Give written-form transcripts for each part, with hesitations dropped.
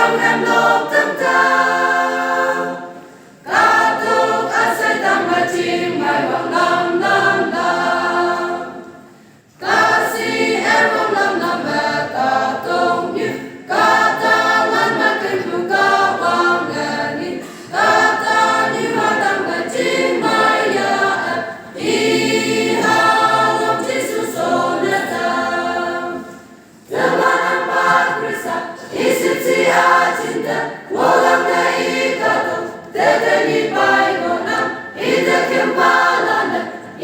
yong em lộc tâm cao ca tục a say tam ba chim mai vang lam lam lam ca si em vang lam lam ba ta tông như ca ta lan ma kinh tu ca vang ngani ca ta như ma tam ba chim mai ya i ha lộc Jesus so na ta Tamanam ba Krista isipsi ajinda wolam na ikato tete ni pai gonam ida kempalana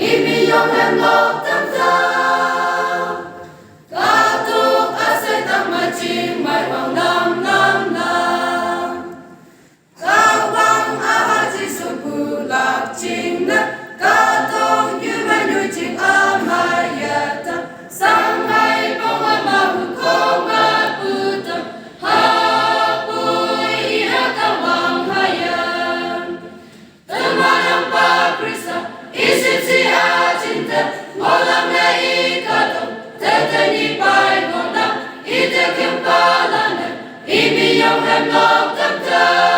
imi yong em lok tam tao katuk asay tam machim mai wang nam nam nam kawang aha jisu bulak ching na katuk yu man yu ching amayata sangai pong amahu kong aputam hapui ihakawang hayam Tamanam pa Krista isipsi ajinta wolam na ikato tete ni pai gonam ite kempalana imi yong hem lok tam tam